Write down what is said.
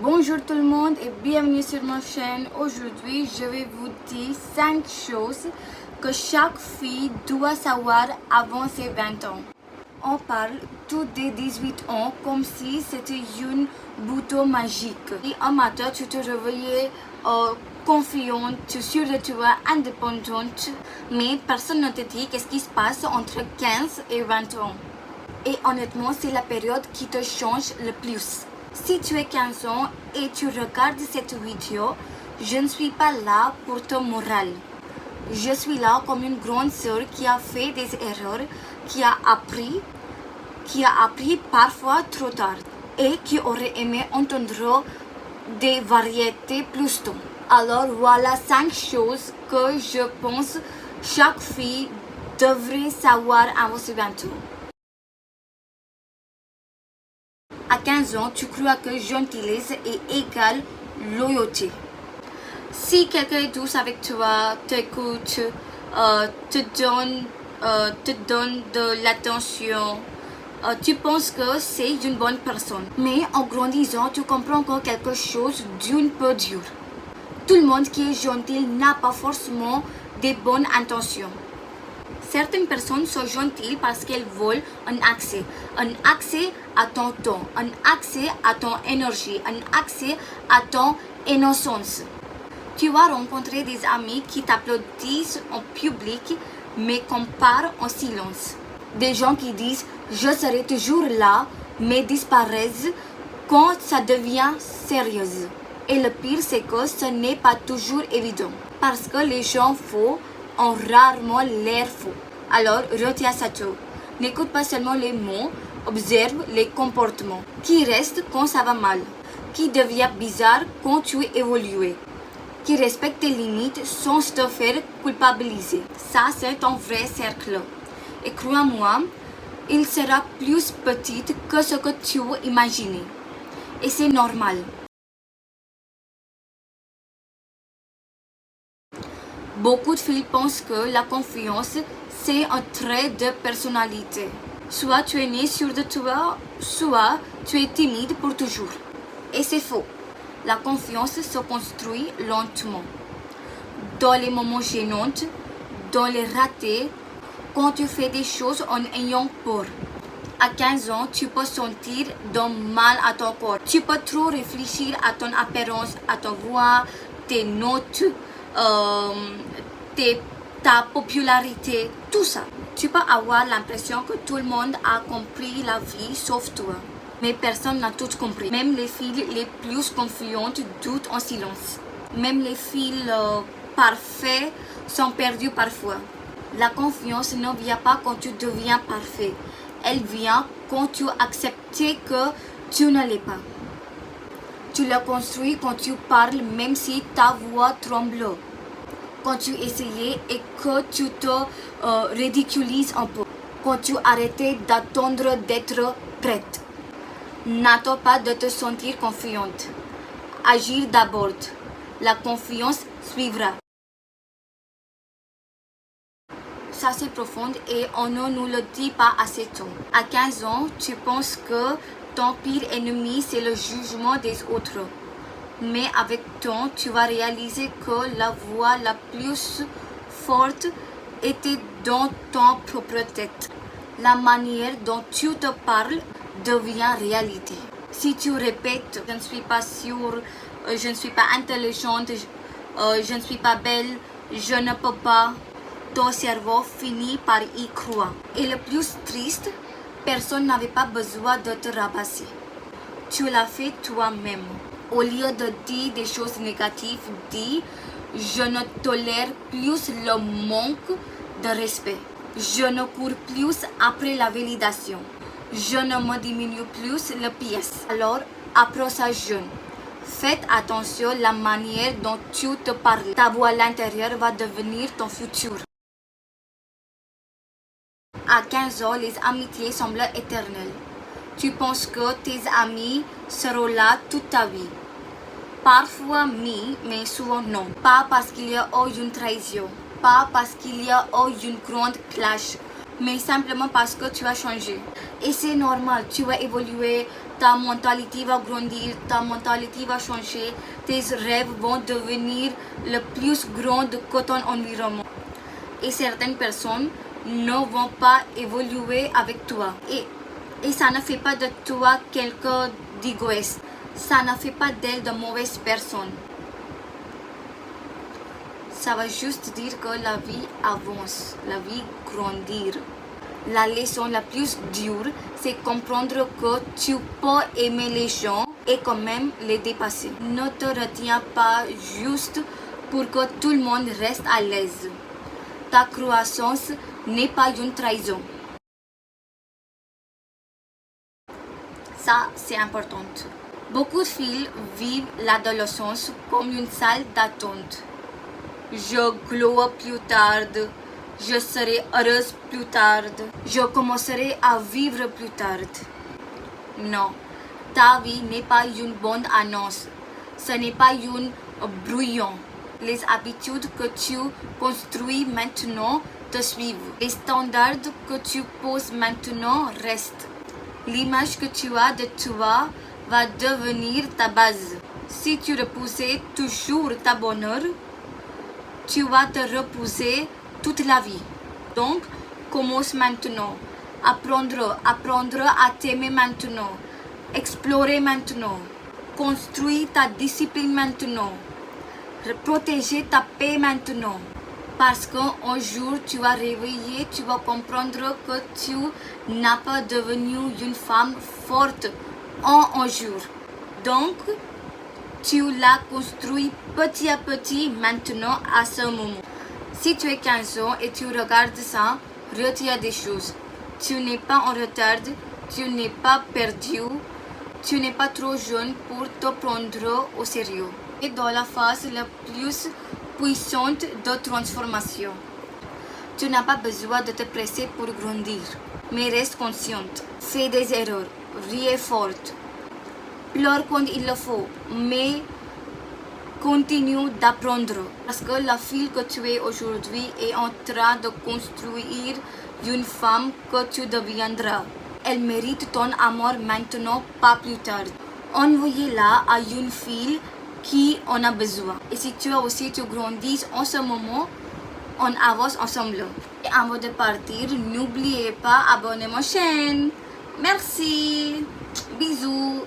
Bonjour tout le monde et bienvenue sur ma chaîne. Aujourd'hui, je vais vous dire 5 choses que chaque fille doit savoir avant ses 20 ans. On parle tout des 18 ans comme si c'était une bouton magique. Et un matin, tu te réveillais confiante, sûre de toi, indépendante, mais personne ne te dit qu'est-ce qui se passe entre 15 et 20 ans. Et honnêtement, c'est la période qui te change le plus. Si tu es 15 ans et tu regardes cette vidéo, je ne suis pas là pour te morale. Je suis là comme une grande sœur qui a fait des erreurs, qui a appris parfois trop tard et qui aurait aimé entendre des variétés plus tôt. Alors voilà 5 choses que je pense chaque fille devrait savoir avant ses 20 ans. À 15 ans, tu crois que gentillesse est égale loyauté. Si quelqu'un est douce avec toi, t'écoute, te donne de l'attention, tu penses que c'est une bonne personne. Mais en grandissant, tu comprends que quelque chose d'un peu dur. Tout le monde qui est gentil n'a pas forcément des bonnes intentions. Certaines personnes sont gentilles parce qu'elles veulent un accès à ton temps, un accès à ton énergie, un accès à ton innocence. Tu vas rencontrer des amis qui t'applaudissent en public mais comparent en silence. Des gens qui disent « je serai toujours là » mais disparaissent quand ça devient sérieux. Et le pire, c'est que ce n'est pas toujours évident parce que les gens faux ont rarement l'air faux. Alors, retiens ça tout. N'écoute pas seulement les mots, observe les comportements qui restent quand ça va mal, qui devient bizarre quand tu évolues, qui respecte tes limites sans te faire culpabiliser. Ça, c'est ton vrai cercle. Et crois-moi, il sera plus petit que ce que tu imaginais. Et c'est normal. Beaucoup de filles pensent que la confiance, c'est un trait de personnalité. Soit tu es né sûr de toi, soit tu es timide pour toujours. Et c'est faux. La confiance se construit lentement. Dans les moments gênants, dans les ratés, quand tu fais des choses en ayant peur. À 15 ans, tu peux sentir du mal à ton corps. Tu peux trop réfléchir à ton apparence, à ta voix, tes notes, ta popularité, tout ça. Tu peux avoir l'impression que tout le monde a compris la vie sauf toi. Mais personne n'a tout compris. Même les filles les plus confiantes doutent en silence. Même les filles parfaites sont perdues parfois. La confiance ne vient pas quand tu deviens parfait. Elle vient quand tu acceptes que tu ne l'es pas. Tu la construis quand tu parles même si ta voix tremble. Quand tu essayes et que tu te ridiculises un peu. Quand tu arrêtes d'attendre d'être prête. N'attends pas de te sentir confiante. Agir d'abord. La confiance suivra. Ça c'est profond et on ne nous le dit pas assez tôt. À 15 ans, tu penses que ton pire ennemi c'est le jugement des autres. Mais avec le temps, tu vas réaliser que la voix la plus forte était dans ton propre tête. La manière dont tu te parles devient réalité. Si tu répètes, je ne suis pas sûre, je ne suis pas intelligente, je ne suis pas belle, je ne peux pas, ton cerveau finit par y croire. Et le plus triste, personne n'avait pas besoin de te rabasser. Tu l'as fait toi-même. Au lieu de dire des choses négatives, dis « Je ne tolère plus le manque de respect. Je ne cours plus après la validation. Je ne me diminue plus le pièce. » Alors, approche ça jeune. Faites attention à la manière dont tu te parles. Ta voix à l'intérieur va devenir ton futur. À 15 ans, les amitiés semblent éternelles. Tu penses que tes amis seront là toute ta vie. Parfois oui, mais souvent non. Pas parce qu'il y a eu une trahison, pas parce qu'il y a eu une grande clash, mais simplement parce que tu as changé. Et c'est normal, tu vas évoluer, ta mentalité va grandir, ta mentalité va changer, tes rêves vont devenir le plus grands que ton environnement. Et certaines personnes ne vont pas évoluer avec toi. Et ça ne fait pas de toi quelqu'un d'égoïste. Ça ne fait pas d'elle de mauvaise personne. Ça va juste dire que la vie avance, la vie grandir. La leçon la plus dure, c'est comprendre que tu peux aimer les gens et quand même les dépasser. Ne te retiens pas juste pour que tout le monde reste à l'aise. Ta croissance n'est pas une trahison. Ça, c'est important. Beaucoup de filles vivent l'adolescence comme une salle d'attente. Je glow plus tard, je serai heureuse plus tard, je commencerai à vivre plus tard. Non, ta vie n'est pas une bonne annonce, ce n'est pas une brouillon. Les habitudes que tu construis maintenant te suivent. Les standards que tu poses maintenant restent. L'image que tu as de toi va devenir ta base. Si tu repoussais toujours ta bonheur, tu vas te repousser toute la vie. Donc, commence maintenant. Apprendre à t'aimer maintenant. Explorer maintenant. Construire ta discipline maintenant. Protéger ta paix maintenant. Parce qu'un jour, tu vas réveiller, tu vas comprendre que tu n'as pas devenu une femme forte en un jour. Donc, tu l'as construit petit à petit maintenant à ce moment. Si tu es 15 ans et tu regardes ça, retiens des choses. Tu n'es pas en retard, tu n'es pas perdu, tu n'es pas trop jeune pour te prendre au sérieux. Et dans la phase la plus puissante de transformation. Tu n'as pas besoin de te presser pour grandir, mais reste consciente. Fais des erreurs, ris forte. Pleure quand il le faut, mais continue d'apprendre. Parce que la fille que tu es aujourd'hui est en train de construire une femme que tu deviendras. Elle mérite ton amour maintenant, pas plus tard. Envoyez-la à une fille qui en a besoin. Et si tu grandis en ce moment, on avance ensemble. Et avant de partir, n'oubliez pas d'abonner à ma chaîne. Merci. Bisous.